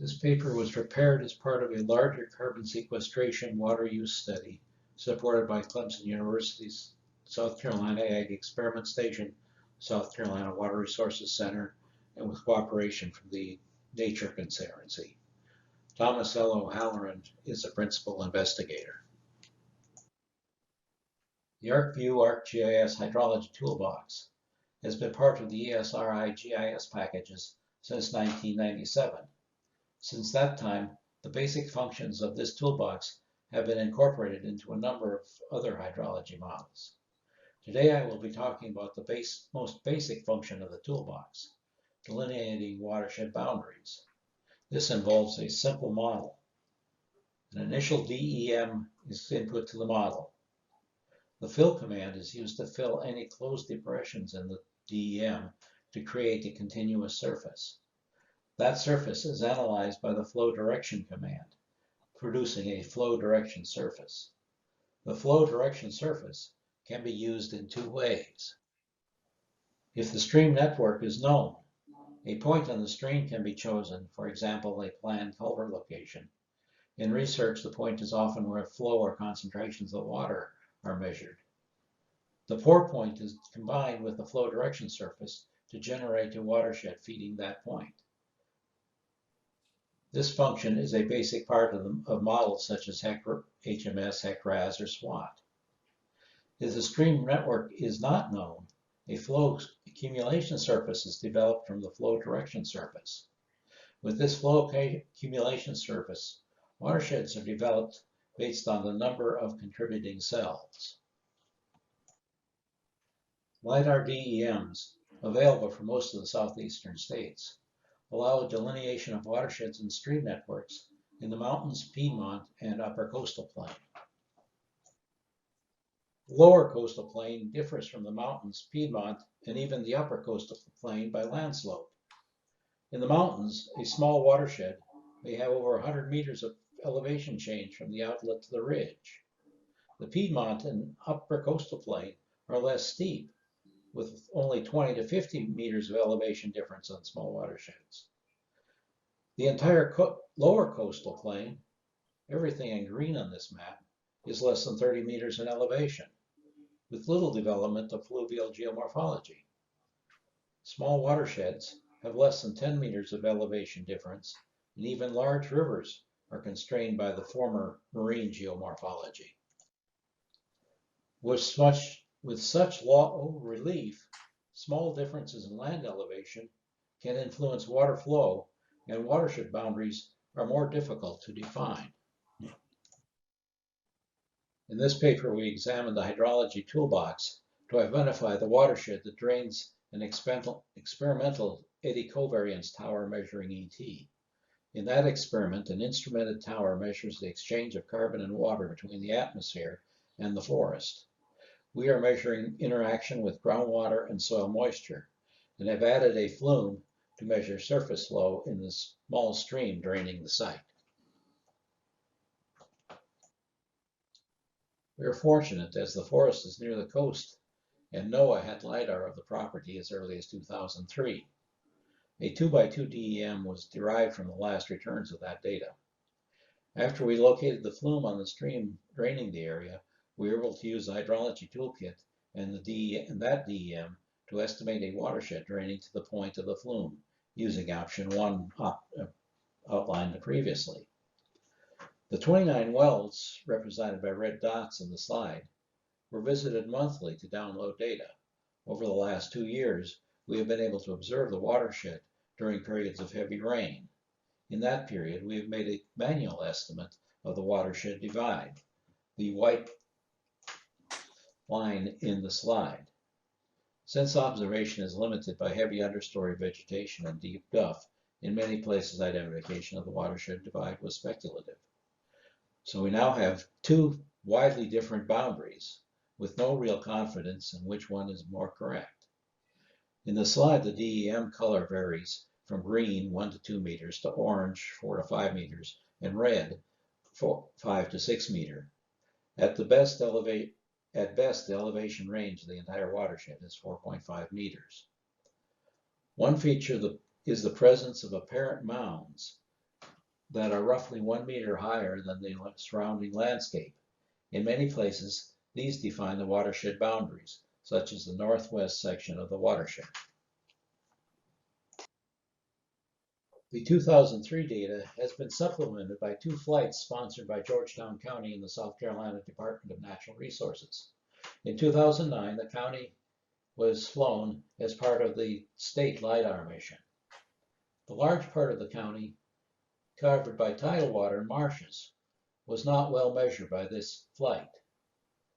This paper was prepared as part of a larger carbon sequestration water use study supported by Clemson University's South Carolina Ag Experiment Station, South Carolina Water Resources Center, and with cooperation from the Nature Conservancy. Thomas L. O'Halloran is a principal investigator. The ArcView ArcGIS Hydrology Toolbox has been part of the ESRI GIS packages since 1997. Since that time, the basic functions of this toolbox have been incorporated into a number of other hydrology models. Today I will be talking about the most basic function of the toolbox, delineating watershed boundaries. This involves a simple model. An initial DEM is input to the model. The fill command is used to fill any closed depressions in the DEM to create a continuous surface. That surface is analyzed by the flow direction command, producing a flow direction surface. The flow direction surface can be used in two ways. If the stream network is known, a point on the stream can be chosen, for example, a planned culvert location. In research, the point is often where flow or concentrations of water are measured. The pour point is combined with the flow direction surface to generate a watershed feeding that point. This function is a basic part of models such as HMS, HEC-RAS, or SWAT. If the stream network is not known, a flow accumulation surface is developed from the flow direction surface. With this flow accumulation surface, watersheds are developed based on the number of contributing cells. LiDAR DEMs, available for most of the southeastern states, allow delineation of watersheds and stream networks in the mountains, Piedmont, and upper coastal plain. The lower coastal plain differs from the mountains, Piedmont, and even the upper coastal plain by land slope. In the mountains, a small watershed may have over 100 meters of elevation change from the outlet to the ridge. The Piedmont and upper coastal plain are less steep, with only 20 to 50 meters of elevation difference on small watersheds. The entire lower coastal plain, everything in green on this map, is less than 30 meters in elevation, with little development of fluvial geomorphology. Small watersheds have less than 10 meters of elevation difference, and even large rivers are constrained by the former marine geomorphology. With such low relief, small differences in land elevation can influence water flow, and watershed boundaries are more difficult to define. In this paper, we examined the hydrology toolbox to identify the watershed that drains an experimental eddy covariance tower measuring ET. In that experiment, an instrumented tower measures the exchange of carbon and water between the atmosphere and the forest. We are measuring interaction with groundwater and soil moisture, and have added a flume to measure surface flow in the small stream draining the site. We are fortunate as the forest is near the coast, and NOAA had LiDAR of the property as early as 2003. A 2x2 DEM was derived from the last returns of that data. After we located the flume on the stream draining the area, we were able to use the hydrology toolkit and that DEM to estimate a watershed draining to the point of the flume, using option 1 outlined previously. The 29 wells, represented by red dots in the slide, were visited monthly to download data. Over the last 2 years, we have been able to observe the watershed during periods of heavy rain. In that period, we have made a manual estimate of the watershed divide, the white line in the slide. Since observation is limited by heavy understory vegetation and deep duff, in many places identification of the watershed divide was speculative. So we now have two widely different boundaries with no real confidence in which one is more correct. In the slide, the DEM color varies from green 1 to 2 meters to orange 4 to 5 meters and red 5 to 6 meters. At best, the elevation range of the entire watershed is 4.5 meters. One feature is the presence of apparent mounds that are roughly 1 meter higher than the surrounding landscape. In many places, these define the watershed boundaries, such as the northwest section of the watershed. The 2003 data has been supplemented by 2 flights sponsored by Georgetown County and the South Carolina Department of Natural Resources. In 2009, the county was flown as part of the state LiDAR mission. The large part of the county covered by tidal water and marshes was not well measured by this flight.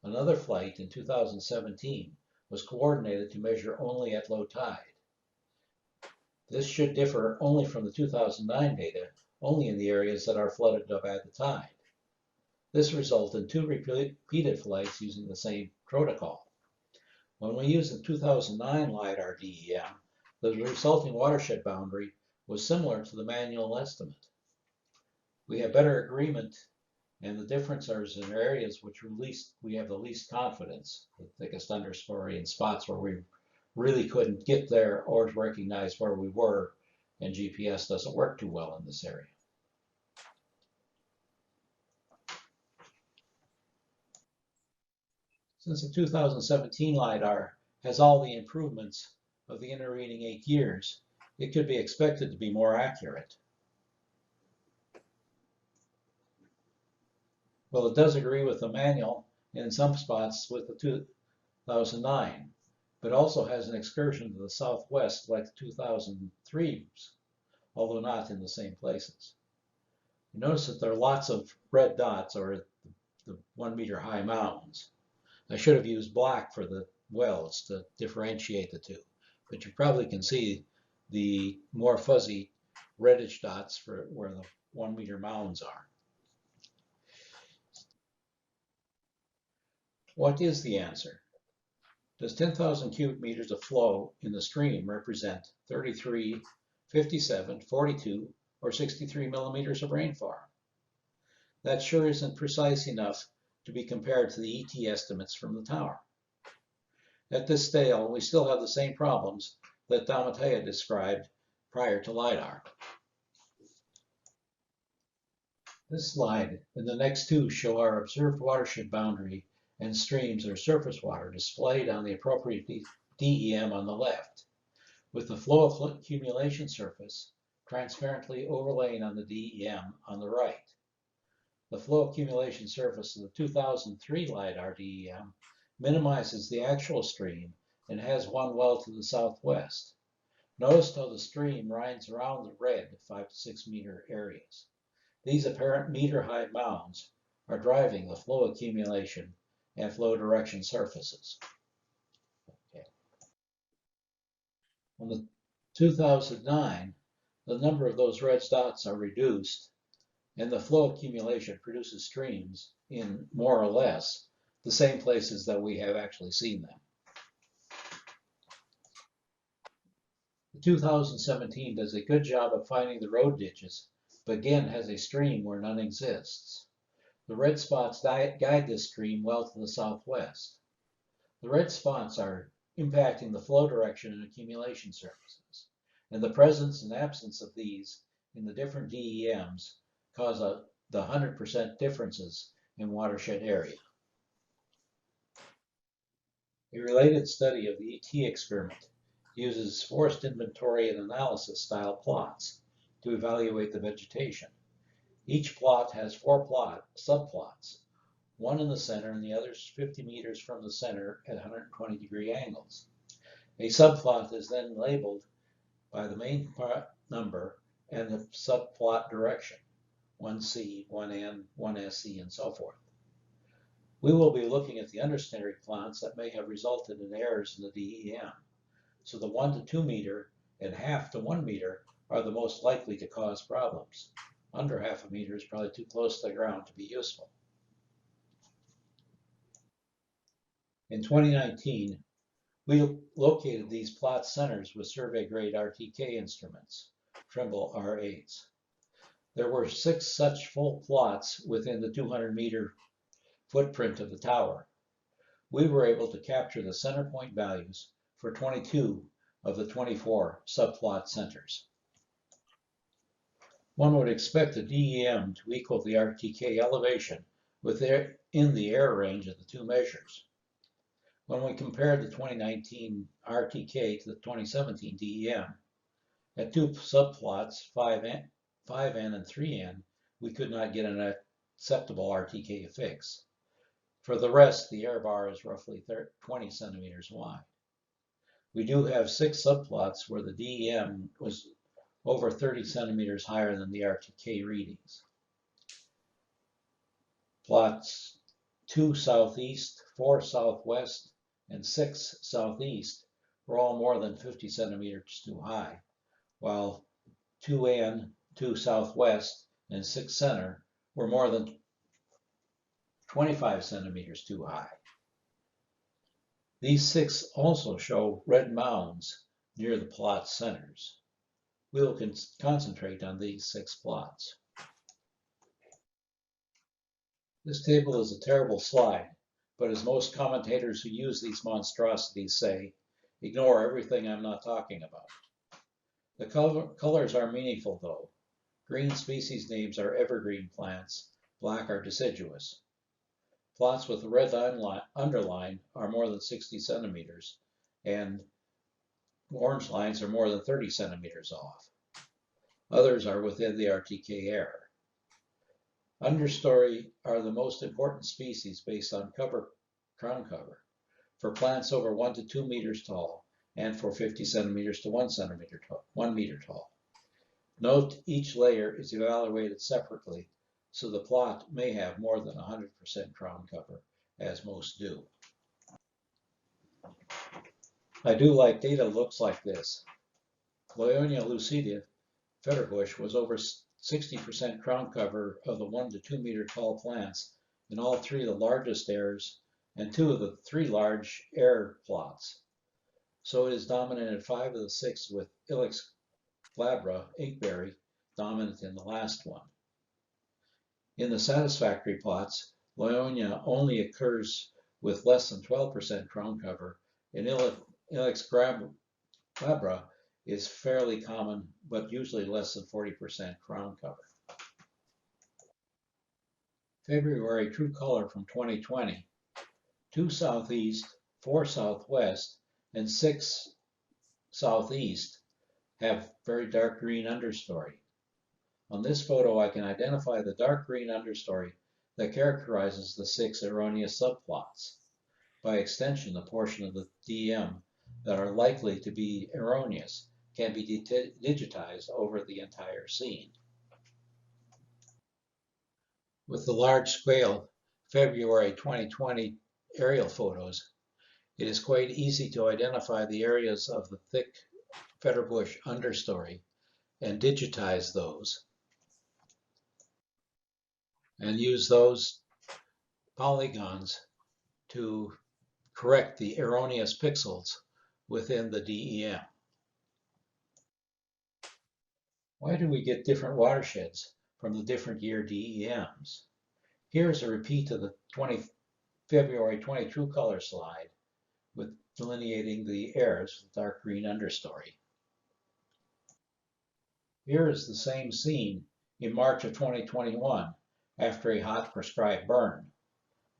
Another flight in 2017 was coordinated to measure only at low tide. This should differ only from the 2009 data, only in the areas that are flooded by the tide. This resulted in 2 repeated flights using the same protocol. When we used the 2009 LiDAR DEM, the resulting watershed boundary was similar to the manual estimate. We have better agreement, and the difference is in areas which we have the least confidence, the thickest understory, and spots where we really couldn't get there or recognize where we were, and GPS doesn't work too well in this area. Since the 2017 LiDAR has all the improvements of the intervening 8 years, it could be expected to be more accurate. Well, it does agree with the manual and in some spots with the 2009, but also has an excursion to the southwest like the 2003's, although not in the same places. You notice that there are lots of red dots, or the 1 meter high mountains. I should have used black for the wells to differentiate the two, but you probably can see the more fuzzy reddish dots for where the 1 meter mounds are. What is the answer? Does 10,000 cubic meters of flow in the stream represent 33, 57, 42, or 63 millimeters of rainfall? That sure isn't precise enough to be compared to the ET estimates from the tower. At this scale, we still have the same problems that Damatea described prior to LiDAR. This slide and the next 2 show our observed watershed boundary and streams or surface water displayed on the appropriate DEM on the left, with the flow accumulation surface transparently overlaying on the DEM on the right. The flow accumulation surface of the 2003 LiDAR DEM minimizes the actual stream and has one well to the southwest. Notice how the stream winds around the red 5 to 6 meter areas. These apparent meter-high mounds are driving the flow accumulation and flow direction surfaces. Okay. On the 2009, the number of those red dots are reduced, and the flow accumulation produces streams in more or less the same places that we have actually seen them. The 2017 does a good job of finding the road ditches, but again has a stream where none exists. The red spots guide this stream well to the southwest. The red spots are impacting the flow direction and accumulation surfaces, and the presence and absence of these in the different DEMs cause the 100% differences in watershed area. A related study of the ET experiment uses forest inventory and analysis style plots to evaluate the vegetation. Each plot has 4 subplots, one in the center and the others 50 meters from the center at 120-degree angles. A subplot is then labeled by the main plot number and the subplot direction, 1C, 1N, 1SE, and so forth. We will be looking at the understory plots that may have resulted in errors in the DEM. So the 1 to 2 meter and half to 1 meter are the most likely to cause problems. Under half a meter is probably too close to the ground to be useful. In 2019, we located these plot centers with survey-grade RTK instruments, Trimble R8s. There were 6 such full plots within the 200-meter footprint of the tower. We were able to capture the center point values for 22 of the 24 subplot centers. One would expect the DEM to equal the RTK elevation within the error range of the two measures. When we compared the 2019 RTK to the 2017 DEM, at two subplots, 5N and 3N, we could not get an acceptable RTK fix. For the rest, the error bar is roughly 20 centimeters wide. We do have 6 subplots where the DEM was over 30 centimeters higher than the RTK readings. Plots 2 southeast, 4 southwest, and 6 southeast were all more than 50 centimeters too high, while 2N, 2 southwest, and 6 center were more than 25 centimeters too high. These 6 also show red mounds near the plot centers. We will concentrate on these 6 plots. This table is a terrible slide, but as most commentators who use these monstrosities say, ignore everything I'm not talking about. The colors are meaningful though. Green species names are evergreen plants, black are deciduous. Plots with a red underline are more than 60 centimeters, and orange lines are more than 30 centimeters off. Others are within the RTK error. Understory are the most important species based on crown cover, for plants over 1 to 2 meters tall, and for 50 centimeters to 1 meter tall. Note each layer is evaluated separately, so the plot may have more than 100% crown cover, as most do. I do like data looks like this. Loyonia lucida featherbush was over 60% crown cover of the 1 to 2 meter tall plants in all 3 of the largest errors and 2 of the 3 large error plots. So it is dominant in 5 of the 6 with Ilex glabra, inkberry, dominant in the last one. In the satisfactory plots, Loyonia only occurs with less than 12% crown cover, and Ilex glabra is fairly common, but usually less than 40% crown cover. February true color from 2020, 2 southeast, 4 southwest, and 6 southeast have very dark green understory. On this photo, I can identify the dark green understory that characterizes the 6 erroneous subplots. By extension, the portion of the DEM that are likely to be erroneous can be digitized over the entire scene. With the large scale February 2020 aerial photos, it is quite easy to identify the areas of the thick featherbush understory and digitize those, and use those polygons to correct the erroneous pixels within the DEM. Why do we get different watersheds from the different year DEMs? Here's a repeat of the February 20 true color slide with delineating the errors with dark green understory. Here is the same scene in March of 2021 after a hot prescribed burn.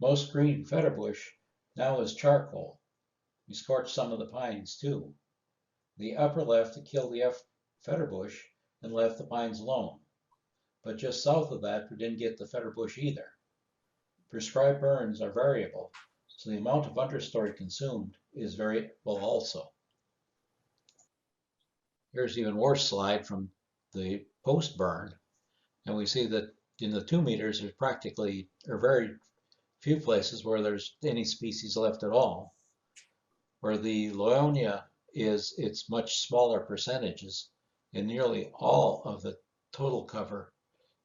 Most green featherbush now is charcoal. We scorched some of the pines too. The upper left killed the featherbush and left the pines alone. But just south of that, we didn't get the featherbush either. Prescribed burns are variable, so the amount of understory consumed is variable also. Here's an even worse slide from the post-burn, and we see that in the 2 meters, there's practically, or very few places where there's any species left at all. Where the Loyonia is, it's much smaller percentages, and nearly all of the total cover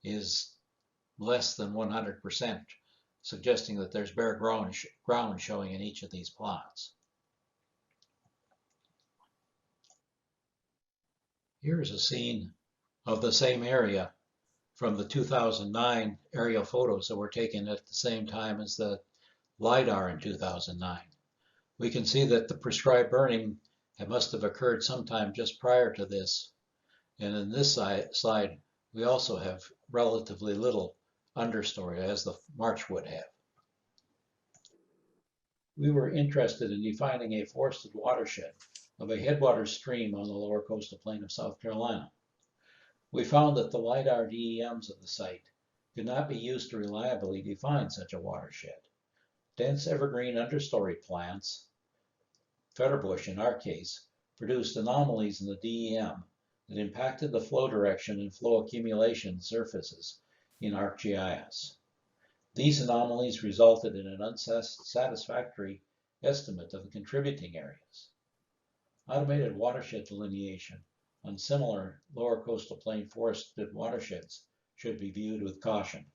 is less than 100%, suggesting that there's bare ground showing in each of these plots. Here's a scene of the same area from the 2009 aerial photos that were taken at the same time as the LiDAR in 2009. We can see that the prescribed burning must have occurred sometime just prior to this. And in this slide, We also have relatively little understory, as the marsh would have. We were interested in defining a forested watershed of a headwater stream on the lower coastal plain of South Carolina. We found that the LiDAR DEMs of the site could not be used to reliably define such a watershed. Dense evergreen understory plants, featherbush in our case, produced anomalies in the DEM that impacted the flow direction and flow accumulation surfaces in ArcGIS. These anomalies resulted in an unsatisfactory estimate of the contributing areas. Automated watershed delineation on similar lower coastal plain forested watersheds should be viewed with caution.